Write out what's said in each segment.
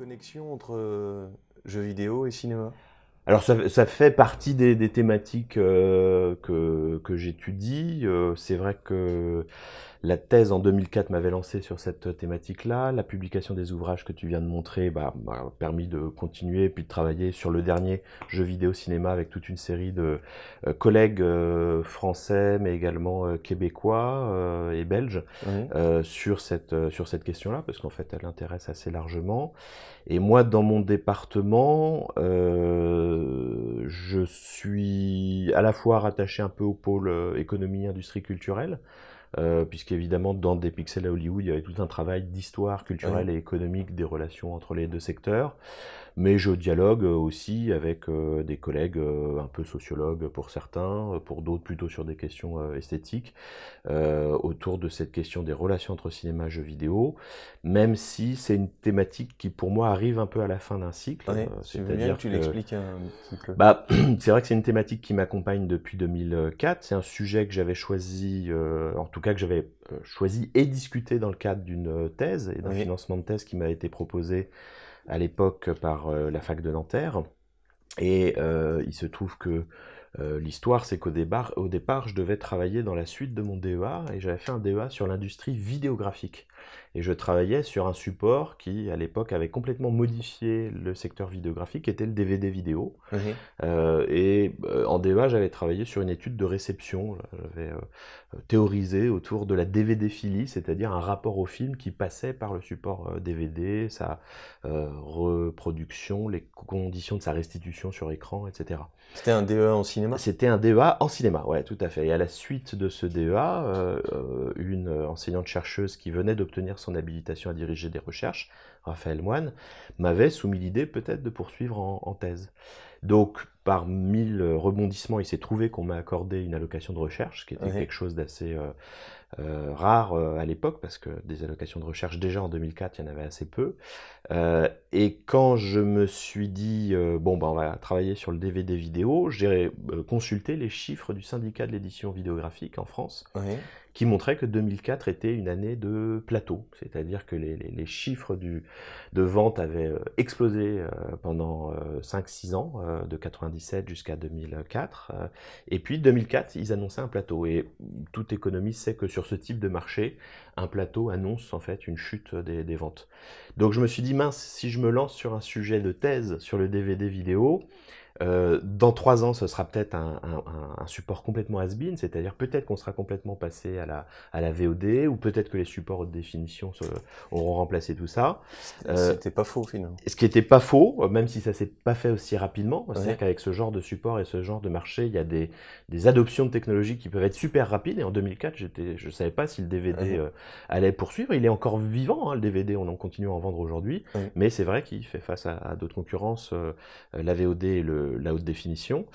connexion entre jeux vidéo et cinéma? Alors ça fait partie des thématiques que j'étudie. C'est vrai que la thèse en 2004 m'avait lancé sur cette thématique-là. La publication des ouvrages que tu viens de montrer m'a permis de continuer puis de travailler sur le dernier jeu vidéo cinéma avec toute une série de collègues français mais également québécois et belges Oui. sur cette question-là parce qu'en fait elle intéresse assez largement. Et moi, dans mon département, je suis à la fois rattaché un peu au pôle économie, industrie culturelle, puisqu'évidemment, dans Des pixels à Hollywood, il y avait tout un travail d'histoire Oui. culturelle et économique des relations entre les deux secteurs. Mais je dialogue aussi avec des collègues un peu sociologues pour certains, pour d'autres plutôt sur des questions esthétiques, autour de cette question des relations entre cinéma et jeux vidéo, même si c'est une thématique qui pour moi arrive un peu à la fin d'un cycle, Oui. Tu veux bien que c'est-à-dire tu que l'expliques un petit peu? c'est vrai que c'est une thématique qui m'accompagne depuis 2004, c'est un sujet que j'avais choisi, en tout cas que j'avais choisi et discuté dans le cadre d'une thèse et d'un Oui. financement de thèse qui m'a été proposé à l'époque par la fac de Nanterre. Et il se trouve que l'histoire, c'est au départ, je devais travailler dans la suite de mon DEA, et j'avais fait un DEA sur l'industrie vidéographique. Et je travaillais sur un support qui, à l'époque, avait complètement modifié le secteur vidéographique, qui était le DVD vidéo. Oui. En DEA, j'avais travaillé sur une étude de réception. J'avais théorisé autour de la DVD-philie, c'est-à-dire un rapport au film qui passait par le support DVD, sa reproduction, les conditions de sa restitution sur écran, etc. C'était un DEA en cinéma? C'était un DEA en cinéma, ouais, tout à fait. Et à la suite de ce DEA, une enseignante-chercheuse qui venait d'obtenir son habilitation à diriger des recherches, Raphaël Moine, m'avait soumis l'idée peut-être de poursuivre en thèse. Donc, par mille rebondissements, il s'est trouvé qu'on m'a accordé une allocation de recherche, ce qui était Oui. quelque chose d'assez rare à l'époque, parce que des allocations de recherche, déjà en 2004, il y en avait assez peu. Et quand je me suis dit, on va travailler sur le DVD vidéo, j'ai consulté les chiffres du syndicat de l'édition vidéographique en France, Oui. qui montrait que 2004 était une année de plateau, c'est-à-dire que les chiffres de vente avaient explosé pendant 5-6 ans, de 97 jusqu'à 2004, et puis 2004, ils annonçaient un plateau, et tout économiste sait que sur ce type de marché, un plateau annonce en fait une chute des ventes. Donc je me suis dit, mince, si je me lance sur un sujet de thèse sur le DVD vidéo, dans 3 ans, ce sera peut-être un support complètement has-been, c'est-à-dire peut-être qu'on sera complètement passé à la VOD, ou peut-être que les supports haute définition auront remplacé tout ça. Euh, C'était pas faux finalement. Ce qui n'était pas faux, même si ça s'est pas fait aussi rapidement. C'est-à-dire Oui. qu'avec ce genre de support et ce genre de marché, il y a des adoptions de technologies qui peuvent être super rapides. Et en 2004, je savais pas si le DVD Oui. allait poursuivre. Il est encore vivant, hein, le DVD, on en continue à en vendre aujourd'hui. Oui. Mais c'est vrai qu'il fait face à d'autres concurrences, la VOD et la haute définition.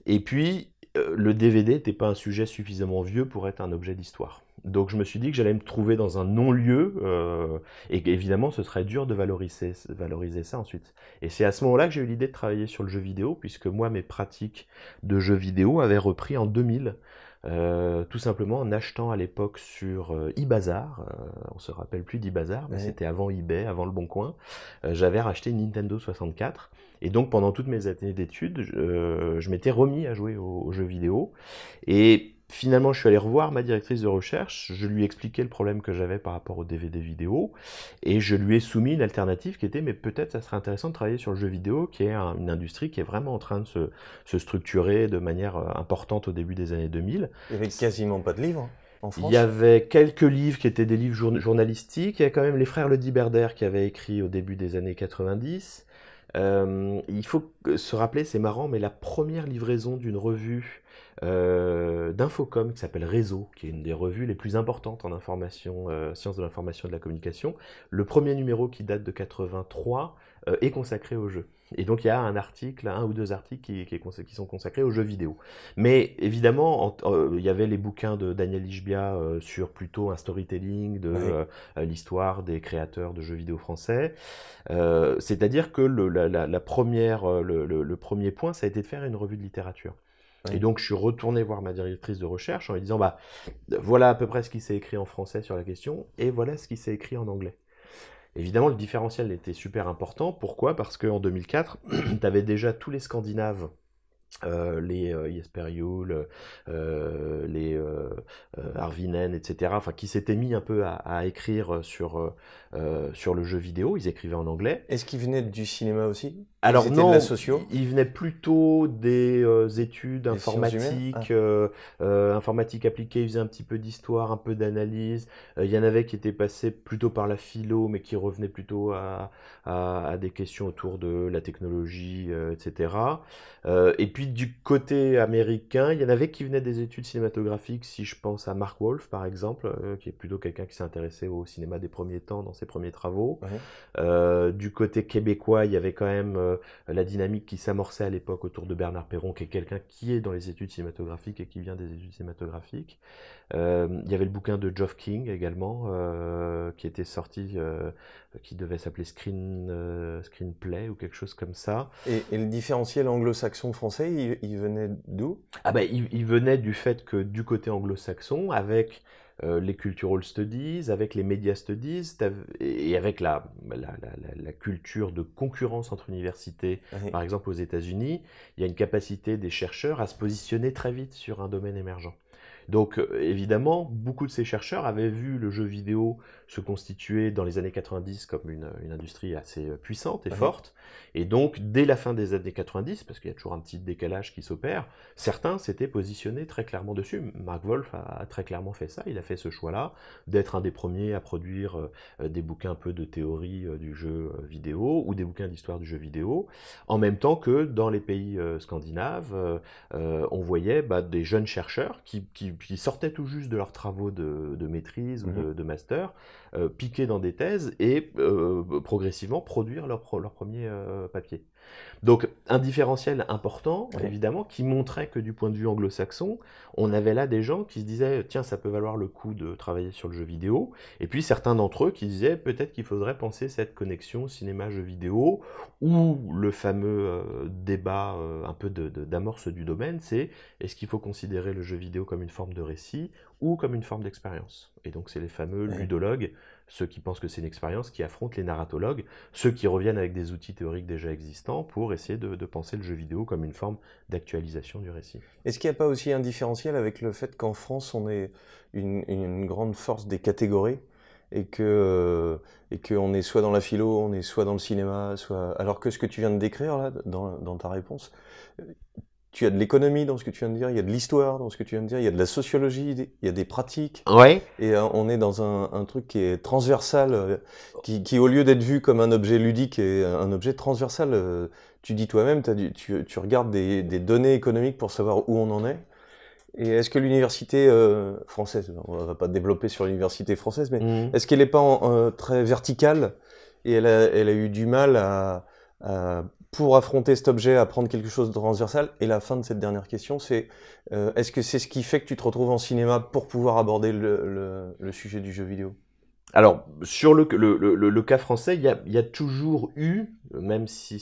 Et puis, le DVD n'était pas un sujet suffisamment vieux pour être un objet d'histoire. Donc je me suis dit que j'allais me trouver dans un non-lieu, et évidemment ce serait dur de valoriser ça ensuite. Et c'est à ce moment-là que j'ai eu l'idée de travailler sur le jeu vidéo, puisque moi mes pratiques de jeux vidéo avaient repris en 2000. Tout simplement en achetant à l'époque sur eBazaar, on se rappelle plus d'eBazaar, mais Oui. c'était avant eBay, avant le Bon Coin, j'avais racheté une Nintendo 64, et donc pendant toutes mes années d'études, je m'étais remis à jouer aux jeux vidéo, et finalement je suis allé revoir ma directrice de recherche, je lui ai expliqué le problème que j'avais par rapport au DVD vidéo, et je lui ai soumis une alternative qui était, mais peut-être ça serait intéressant de travailler sur le jeu vidéo, qui est une industrie qui est vraiment en train de se structurer de manière importante au début des années 2000. Il y avait quasiment pas de livres en Il y France? avait quelques livres qui étaient des livres journalistiques. Il y a quand même les frères Le Diberder qui avaient écrit au début des années 90. Il faut se rappeler, c'est marrant, mais la première livraison d'une revue d'Infocom qui s'appelle Réseau, qui est une des revues les plus importantes en information, sciences de l'information et de la communication, le premier numéro qui date de 83 est consacré au jeu. Et donc il y a un ou deux articles qui sont consacrés aux jeux vidéo. Mais évidemment, il y avait les bouquins de Daniel Lichbia sur plutôt un storytelling de Oui. l'histoire des créateurs de jeux vidéo français. C'est-à-dire que le premier point, ça a été de faire une revue de littérature. Et Oui. donc, je suis retourné voir ma directrice de recherche en lui disant, voilà à peu près ce qui s'est écrit en français sur la question, et voilà ce qui s'est écrit en anglais. Évidemment, le différentiel était super important. Pourquoi? Parce qu'en 2004, tu avais déjà tous les Scandinaves, les Jesper Juul, les Arvinen, etc., enfin, qui s'étaient mis un peu à écrire sur le jeu vidéo. Ils écrivaient en anglais. Est-ce qu'ils venaient du cinéma aussi? Alors Ils étaient de non, la socio? ils venaient plutôt des études Des sciences humaines? informatiques, informatique appliquée, ils faisaient un petit peu d'histoire, un peu d'analyse. Il y en avait qui étaient passés plutôt par la philo, mais qui revenaient plutôt à des questions autour de la technologie, etc. Et puis du côté américain, il y en avait qui venaient des études cinématographiques, si je pense à Mark Wolf par exemple, qui est plutôt quelqu'un qui s'est intéressé au cinéma des premiers temps dans ses premiers travaux. Ouais. Du côté québécois, il y avait quand même la dynamique qui s'amorçait à l'époque autour de Bernard Perron, qui est quelqu'un qui est dans les études cinématographiques et qui vient des études cinématographiques. Il y avait le bouquin de Geoff King également, qui était sorti, qui devait s'appeler Screenplay ou quelque chose comme ça. Et le différentiel anglo-saxon-français, il venait d'où? Ah bah, il venait du fait que du côté anglo-saxon, avec les cultural studies, avec les media studies, et avec la culture de concurrence entre universités, Ouais. par exemple aux États-Unis, il y a une capacité des chercheurs à se positionner très vite sur un domaine émergent. Donc évidemment, beaucoup de ces chercheurs avaient vu le jeu vidéo se constituer dans les années 90 comme une industrie assez puissante et Ouais. forte. Et donc, dès la fin des années 90, parce qu'il y a toujours un petit décalage qui s'opère, certains s'étaient positionnés très clairement dessus. Mark Wolf a très clairement fait ça. Il a fait ce choix-là d'être un des premiers à produire des bouquins un peu de théorie du jeu vidéo ou des bouquins d'histoire du jeu vidéo, en même temps que dans les pays scandinaves, on voyait des jeunes chercheurs qui sortaient tout juste de leurs travaux de maîtrise ou de master, piquer dans des thèses et progressivement produire leur premier papier. Donc un différentiel important, Ouais. évidemment, qui montrait que du point de vue anglo-saxon, on avait là des gens qui se disaient « Tiens, ça peut valoir le coup de travailler sur le jeu vidéo », et puis certains d'entre eux qui disaient « Peut-être qu'il faudrait penser cette connexion cinéma-jeu vidéo », ou le fameux débat un peu d'amorce du domaine, c'est « Est-ce qu'il faut considérer le jeu vidéo comme une forme de récit ou comme une forme d'expérience ?» Et donc c'est les fameux Ouais. ludologues, ceux qui pensent que c'est une expérience, qui affrontent les narratologues, ceux qui reviennent avec des outils théoriques déjà existants pour essayer de penser le jeu vidéo comme une forme d'actualisation du récit. Est-ce qu'il n'y a pas aussi un différentiel avec le fait qu'en France, on est une grande force des catégories et qu'on est soit dans la philo, on est soit dans le cinéma, soit... Alors que ce que tu viens de décrire là, dans ta réponse, tu as de l'économie dans ce que tu viens de dire, il y a de l'histoire dans ce que tu viens de dire, il y a de la sociologie, il y a des pratiques. Ouais. Et on est dans un truc qui est transversal, qui au lieu d'être vu comme un objet ludique, est un objet transversal. Tu dis toi-même, tu regardes des données économiques pour savoir où on en est. Et est-ce que l'université française, on va pas développer sur l'université française, mais est-ce qu'elle n'est pas très verticale et elle a eu du mal pour affronter cet objet, à prendre quelque chose de transversal? Et la fin de cette dernière question, c'est est-ce que c'est ce qui fait que tu te retrouves en cinéma pour pouvoir aborder le sujet du jeu vidéo? Alors, sur le cas français, il y a toujours eu, même si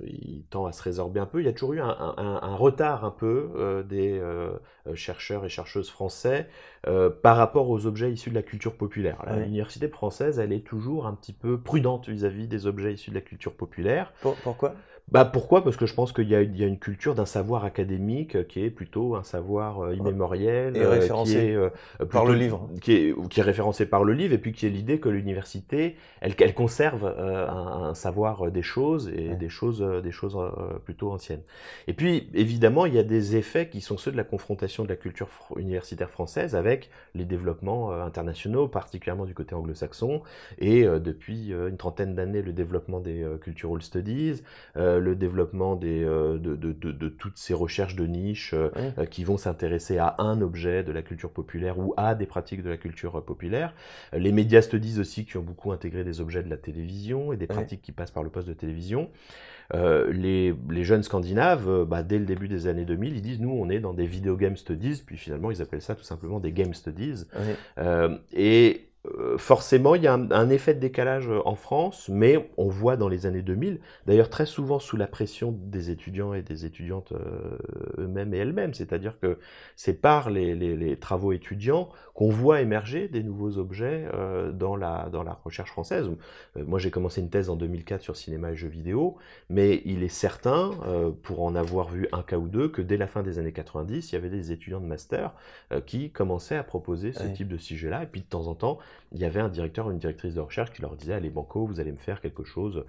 il tend à se résorber un peu, il y a toujours eu un retard un peu des chercheurs et chercheuses français par rapport aux objets issus de la culture populaire. Ouais. L'université française, elle est toujours un petit peu prudente vis-à-vis des objets issus de la culture populaire. Pourquoi? Pourquoi? Parce que je pense qu'il y a une culture d'un savoir académique qui est plutôt un savoir immémoriel, Et référencé qui est par le livre. qui est référencé par le livre, et puis qui est l'idée que l'université, elle conserve un savoir des choses et Ouais. des choses plutôt anciennes. Et puis évidemment, il y a des effets qui sont ceux de la confrontation de la culture universitaire française avec les développements internationaux, particulièrement du côté anglo-saxon, et depuis une trentaine d'années, le développement des cultural studies, le développement de toutes ces recherches de niche Ouais. qui vont s'intéresser à un objet de la culture populaire ou à des pratiques de la culture populaire. Les media studies aussi qui ont beaucoup intégré des objets de la télévision et des pratiques qui passent par le poste de télévision. Les jeunes scandinaves, dès le début des années 2000, ils disent « nous, on est dans des video game studies », puis finalement, ils appellent ça tout simplement des game studies. Ouais. Et Forcément, il y a un effet de décalage en France, mais on voit dans les années 2000, d'ailleurs très souvent sous la pression des étudiants et des étudiantes eux-mêmes et elles-mêmes, c'est-à-dire que c'est par les travaux étudiants qu'on voit émerger des nouveaux objets dans la recherche française. Moi, j'ai commencé une thèse en 2004 sur cinéma et jeux vidéo, mais il est certain, pour en avoir vu un cas ou deux, que dès la fin des années 90, il y avait des étudiants de master qui commençaient à proposer ce Ouais. type de sujet-là, et puis de temps en temps, il y avait un directeur ou une directrice de recherche qui leur disait: allez banco, vous allez me faire quelque chose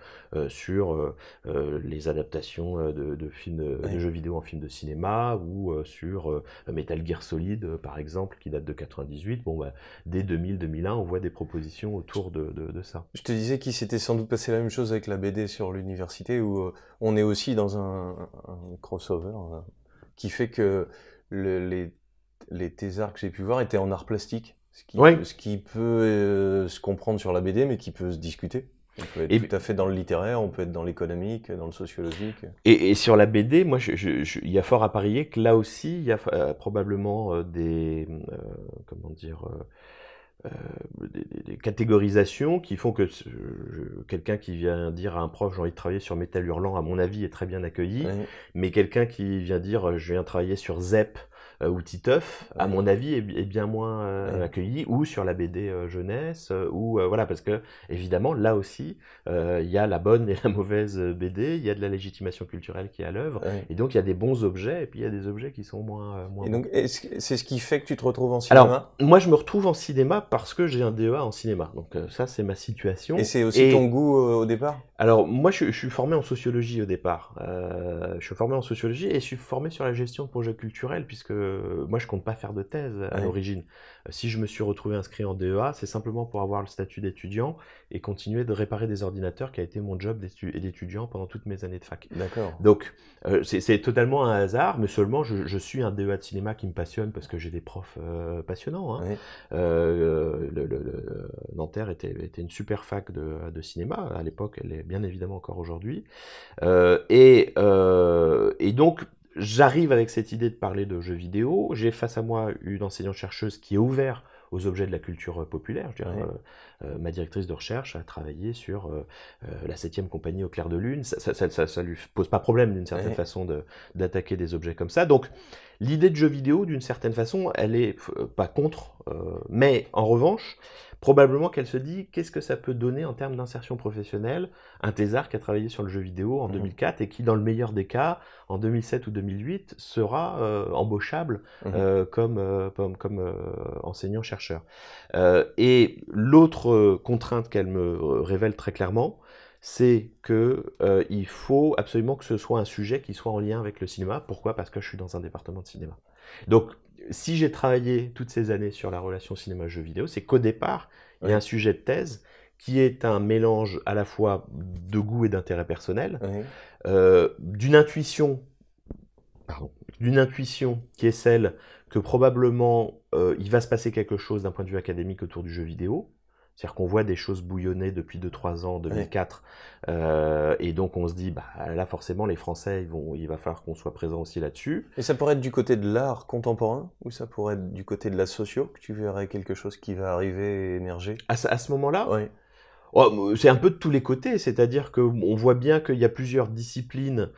sur les adaptations de films de Ouais. jeux vidéo en films de cinéma, ou sur Metal Gear Solid par exemple, qui date de 98. Bon, bah, dès 2000-2001, on voit des propositions autour de ça. Je te disais qu'il s'était sans doute passé la même chose avec la BD sur l'université, où on est aussi dans un crossover qui fait que le- les, les thésards que j'ai pu voir étaient en art plastique, Oui, ce qui peut se comprendre sur la BD, mais qui peut se discuter. On peut être et, tout à fait dans le littéraire, on peut être dans l'économique, dans le sociologique. et sur la BD, moi, il y a fort à parier que là aussi, il y a probablement comment dire, des catégorisations qui font que quelqu'un qui vient dire à un prof j'ai envie de travailler sur Métal Hurlant, à mon avis, est très bien accueilli, Ouais, mais quelqu'un qui vient dire je viens travailler sur Zep ou Titeuf, à ouais, mon avis, est bien moins ouais. accueilli, ou sur la BD jeunesse, ou voilà, parce que évidemment, là aussi, il y a la bonne et la mauvaise BD, il y a de la légitimation culturelle qui est à l'œuvre, Ouais. et donc il y a des bons objets, et puis il y a des objets qui sont moins Et bons. donc, c'est ce qui fait que tu te retrouves en Alors, cinéma? moi, je me retrouve en cinéma parce que j'ai un DEA en cinéma. Donc, ça, c'est ma Et situation. c'est aussi ton Et goût au départ? alors, moi, je suis formé en sociologie au départ. Je suis formé en sociologie et je suis formé sur la gestion de projets culturels, puisque moi, je compte pas faire de thèse à Ouais, l'origine. Si je me suis retrouvé inscrit en DEA, c'est simplement pour avoir le statut d'étudiant et continuer de réparer des ordinateurs, qui a été mon job d'étudiant pendant toutes mes années de fac. d'accord. Donc, c'est totalement un hasard, mais seulement je suis un DEA de cinéma qui me passionne parce que j'ai des profs passionnants, hein. Ouais. Nanterre était une super fac de cinéma à l'époque, elle est bien évidemment encore aujourd'hui. Et donc, j'arrive avec cette idée de parler de jeux vidéo. J'ai face à moi une enseignante-chercheuse qui est ouverte aux objets de la culture populaire. Je veux dire, Ouais. ma directrice de recherche a travaillé sur la 7e compagnie au clair de lune. Ça lui pose pas problème d'une certaine Ouais. façon d'attaquer des objets comme ça. Donc, l'idée de jeu vidéo, d'une certaine façon, elle est pas contre, mais en revanche, probablement qu'elle se dit qu'est-ce que ça peut donner en termes d'insertion professionnelle, un thésard qui a travaillé sur le jeu vidéo en Mhm. 2004 et qui, dans le meilleur des cas, en 2007 ou 2008, sera embauchable Mhm. comme enseignant-chercheur. Et l'autre contrainte qu'elle me révèle très clairement, c'est que il faut absolument que ce soit un sujet qui soit en lien avec le cinéma. Pourquoi? Parce que je suis dans un département de cinéma. Donc, si j'ai travaillé toutes ces années sur la relation cinéma-jeu vidéo, c'est qu'au départ, il y a un Ouais. sujet de thèse qui est un mélange à la fois de goût et d'intérêt personnel, Ouais. d'une intuition, pardon, d'une intuition qui est celle que probablement il va se passer quelque chose d'un point de vue académique autour du jeu vidéo. C'est-à-dire qu'on voit des choses bouillonner depuis 2-3 ans, Ouais. 2004, et donc on se dit, bah là forcément les Français, il va falloir qu'on soit présent aussi là-dessus. Et ça pourrait être du côté de l'art contemporain, ou ça pourrait être du côté de la socio, que tu verrais quelque chose qui va arriver et émerger? À ce moment-là, Ouais. oh, c'est un peu de tous les côtés, c'est-à-dire qu'on voit bien qu'il y a plusieurs disciplines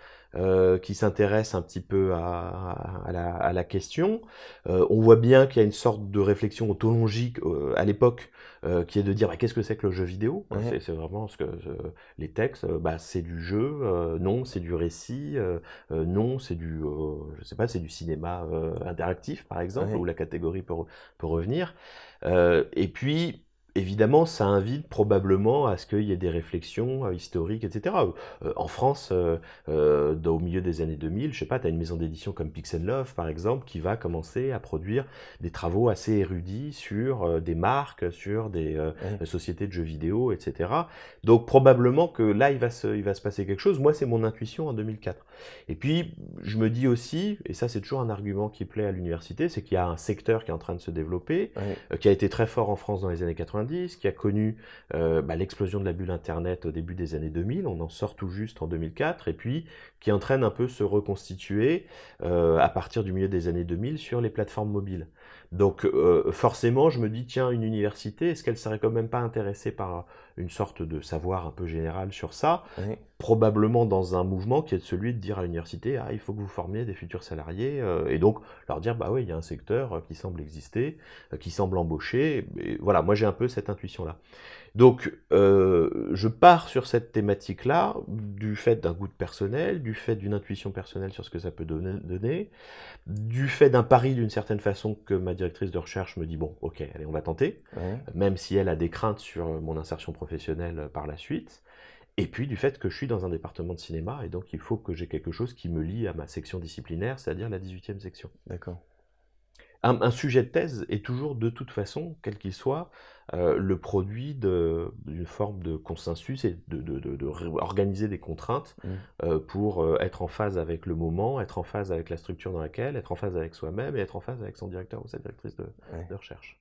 qui s'intéressent un petit peu à la question. On voit bien qu'il y a une sorte de réflexion ontologique à l'époque qui est de dire bah, qu'est-ce que c'est que le jeu vidéo, hein, Ouais. c'est vraiment ce que les textes, bah, c'est du jeu, non, c'est du récit, non, c'est du, je sais pas, c'est du cinéma interactif par exemple, où Ouais. la catégorie peut revenir. Et puis évidemment, ça invite probablement à ce qu'il y ait des réflexions historiques, etc. En France, au milieu des années 2000, je sais pas, tu as une maison d'édition comme Pixel Love, par exemple, qui va commencer à produire des travaux assez érudits sur des marques, sur des Ouais. sociétés de jeux vidéo, etc. Donc probablement que là, il va se passer quelque chose. Moi, c'est mon intuition en 2004. Et puis, je me dis aussi, et ça c'est toujours un argument qui plaît à l'université, c'est qu'il y a un secteur qui est en train de se développer, Ouais. qui a été très fort en France dans les années 90, qui a connu bah, l'explosion de la bulle Internet au début des années 2000, on en sort tout juste en 2004, et puis qui entraîne un peu se reconstituer à partir du milieu des années 2000 sur les plateformes mobiles. Donc forcément, je me dis, tiens, une université, est-ce qu'elle serait quand même pas intéressée par une sorte de savoir un peu général sur ça? Oui. Probablement dans un mouvement qui est celui de dire à l'université, ah, il faut que vous formiez des futurs salariés, et donc leur dire, bah oui, il y a un secteur qui semble exister, qui semble embaucher, et voilà, moi j'ai un peu cette intuition-là. Donc, je pars sur cette thématique-là, du fait d'un goût de personnel, du fait d'une intuition personnelle sur ce que ça peut donner, du fait d'un pari d'une certaine façon que ma directrice de recherche me dit, bon, ok, allez, on va tenter, Oui. même si elle a des craintes sur mon insertion professionnelle par la suite, et puis du fait que je suis dans un département de cinéma, et donc il faut que j'ai quelque chose qui me lie à ma section disciplinaire, c'est-à-dire la 18e section. D'accord. Un sujet de thèse est toujours, de toute façon, quel qu'il soit, le produit d'une forme de consensus et organiser des contraintes Mmh. pour être en phase avec le moment, être en phase avec la structure dans laquelle, être en phase avec soi-même et être en phase avec son directeur ou sa directrice Ouais. de recherche.